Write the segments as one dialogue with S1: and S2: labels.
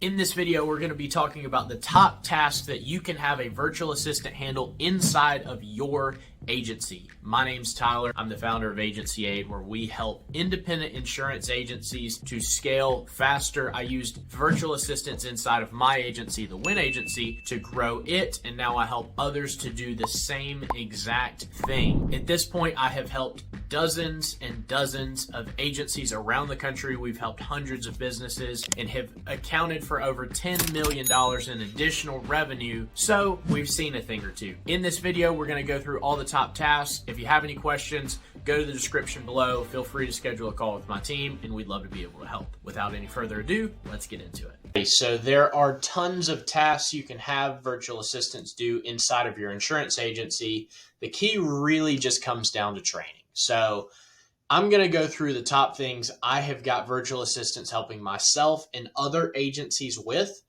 S1: In this video, we're going to be talking about the top tasks that you can have a virtual assistant handle inside of your agency. My name's Tyler. I'm the founder of Agency Aid, where we help independent insurance agencies to scale faster. I used virtual assistants inside of my agency, the Win Agency, to grow it, and now I help others to do the same exact thing. At this point, I have helped dozens and dozens of agencies around the country. We've helped hundreds of businesses and have accounted for over $10 million in additional revenue. So we've seen a thing or two. In this video, we're going to go through all the top tasks. If you have any questions, go to the description below. Feel free to schedule a call with my team, and we'd love to be able to help. Without any further ado, let's get into it. So there are tons of tasks you can have virtual assistants do inside of your insurance agency. The key really just comes down to training. So I'm going to go through the top things I have got virtual assistants helping myself and other agencies with.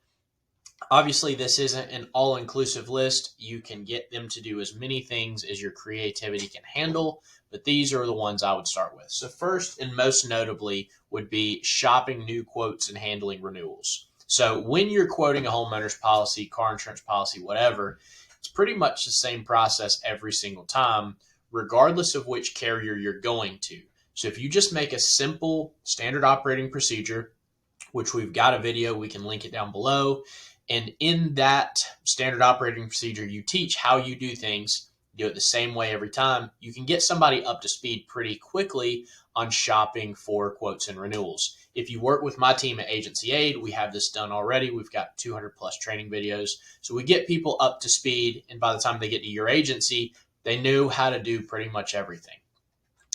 S1: Obviously, this isn't an all-inclusive list. You can get them to do as many things as your creativity can handle, but these are the ones I would start with. So first and most notably would be shopping new quotes and handling renewals. So when you're quoting a homeowner's policy, car insurance policy, whatever, it's pretty much the same process every single time, regardless of which carrier you're going to. So if you just make a simple standard operating procedure, which we've got a video, we can link it down below. And in that standard operating procedure, you teach how you do things, do it the same way every time. You can get somebody up to speed pretty quickly on shopping for quotes and renewals. If you work with my team at Agency Aid, we have this done already. We've got 200 plus training videos. So we get people up to speed, and by the time they get to your agency, they knew how to do pretty much everything.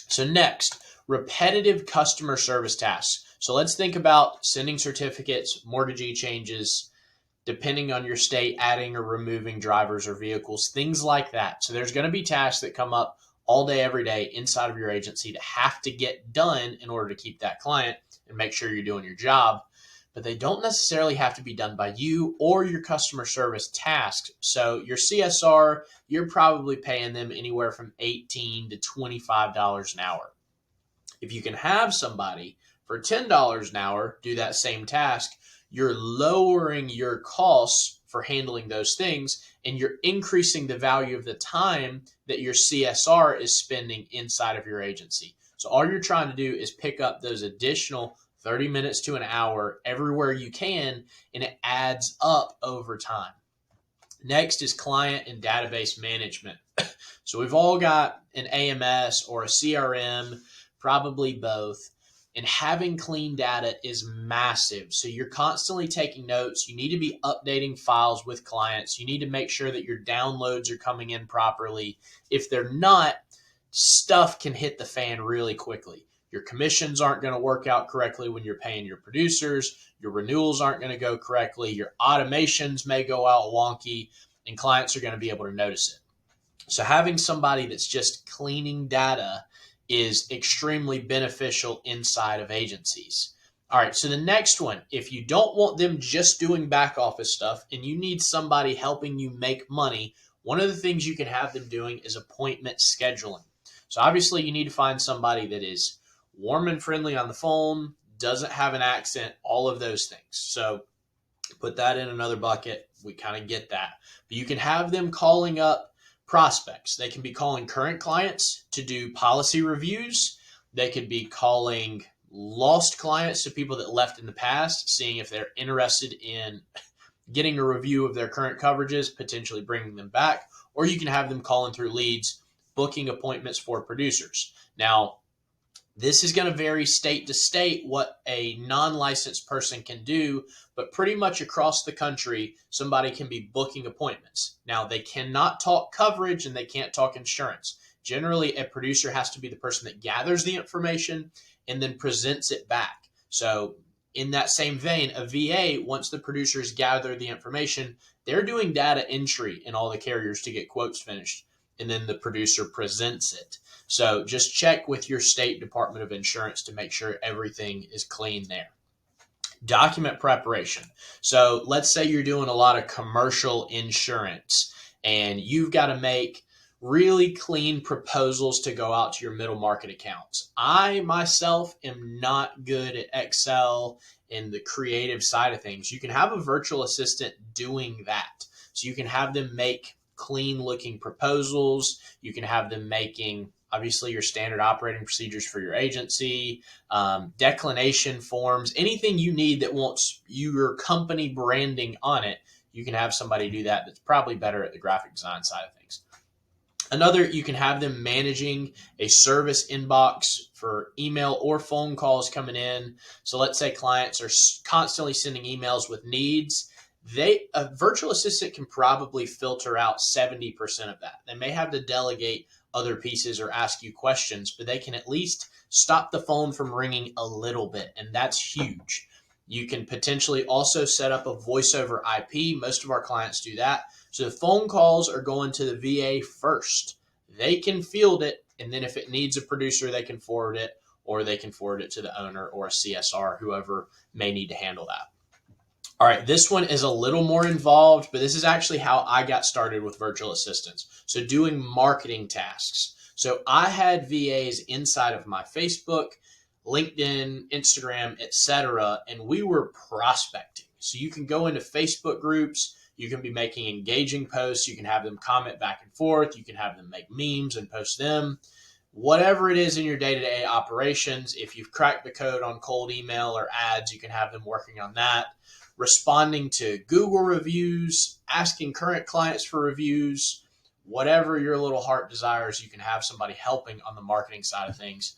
S1: So next, repetitive customer service tasks. So let's think about sending certificates, mortgagee changes, depending on your state, adding or removing drivers or vehicles, things like that. So there's going to be tasks that come up all day, every day inside of your agency that have to get done in order to keep that client and make sure you're doing your job. But they don't necessarily have to be done by you or your customer service tasks. So your CSR, you're probably paying them anywhere from $18 to $25 an hour. If you can have somebody for $10 an hour do that same task, you're lowering your costs for handling those things, and you're increasing the value of the time that your CSR is spending inside of your agency. So all you're trying to do is pick up those additional 30 minutes to an hour everywhere you can, and it adds up over time. Next is client and database management. So we've all got an AMS or a CRM, probably both. And having clean data is massive. So you're constantly taking notes. You need to be updating files with clients. You need to make sure that your downloads are coming in properly. If they're not, stuff can hit the fan really quickly. Your commissions aren't going to work out correctly when you're paying your producers. Your renewals aren't going to go correctly. Your automations may go out wonky, and clients are going to be able to notice it. So having somebody that's just cleaning data is extremely beneficial inside of agencies. All right, so the next one, if you don't want them just doing back office stuff and you need somebody helping you make money, one of the things you can have them doing is appointment scheduling. So obviously you need to find somebody that is warm and friendly on the phone, doesn't have an accent, all of those things. So put that in another bucket. We kind of get that. But you can have them calling up prospects. They can be calling current clients to do policy reviews. They could be calling lost clients, to people that left in the past, seeing if they're interested in getting a review of their current coverages, potentially bringing them back. Or you can have them calling through leads, booking appointments for producers. Now, this is going to vary state to state what a non-licensed person can do, but pretty much across the country, somebody can be booking appointments. Now, they cannot talk coverage and they can't talk insurance. Generally, a producer has to be the person that gathers the information and then presents it back. So in that same vein, a VA, once the producers gather the information, they're doing data entry in all the carriers to get quotes finished, and then the producer presents it. So just check with your state Department of Insurance to make sure everything is clean there. Document preparation. So let's say you're doing a lot of commercial insurance and you've got to make really clean proposals to go out to your middle market accounts. I myself am not good at Excel and the creative side of things. You can have a virtual assistant doing that. So you can have them make clean looking proposals. You can have them making obviously your standard operating procedures for your agency, declination forms, anything you need that wants your company branding on it. You can have somebody do that that's probably better at the graphic design side of things. Another, you can have them managing a service inbox for email or phone calls coming in. So let's say clients are constantly sending emails with needs. A virtual assistant can probably filter out 70% of that. They may have to delegate other pieces or ask you questions, but they can at least stop the phone from ringing a little bit, and that's huge. You can potentially also set up a voice over IP. Most of our clients do that. So the phone calls are going to the VA first. They can field it, and then if it needs a producer, they can forward it, or they can forward it to the owner or a CSR, whoever may need to handle that. All right, this one is a little more involved, but this is actually how I got started with virtual assistants. So doing marketing tasks. So I had VAs inside of my Facebook, LinkedIn, Instagram, etc., and we were prospecting. So you can go into Facebook groups, you can be making engaging posts, you can have them comment back and forth, you can have them make memes and post them. Whatever it is in your day-to-day operations, if you've cracked the code on cold email or ads, you can have them working on that. Responding to Google reviews, asking current clients for reviews, whatever your little heart desires, you can have somebody helping on the marketing side of things.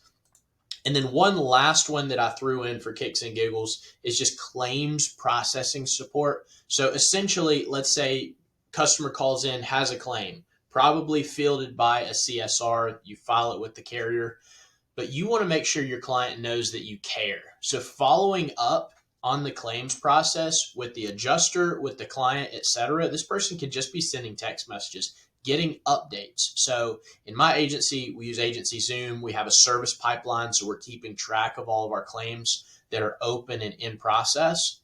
S1: And then one last one that I threw in for kicks and giggles is just claims processing support. So essentially, let's say customer calls in, has a claim, probably fielded by a CSR, you file it with the carrier, but you want to make sure your client knows that you care. So following up on the claims process with the adjuster, with the client, etc., this person could just be sending text messages, getting updates. So in my agency, we use Agency Zoom. We have a service pipeline, so we're keeping track of all of our claims that are open and in process.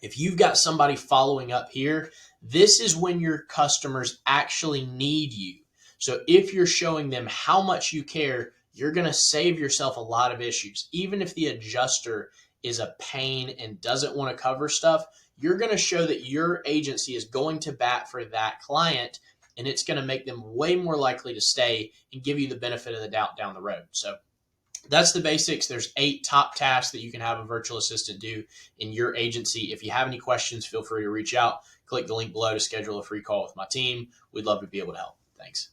S1: If you've got somebody following up here, this is when your customers actually need you. So if you're showing them how much you care, you're going to save yourself a lot of issues. Even if the adjuster is a pain and doesn't want to cover stuff, you're going to show that your agency is going to bat for that client, and it's going to make them way more likely to stay and give you the benefit of the doubt down the road. So that's the basics. There's 8 top tasks that you can have a virtual assistant do in your agency. If you have any questions, feel free to reach out. Click the link below to schedule a free call with my team. We'd love to be able to help. Thanks.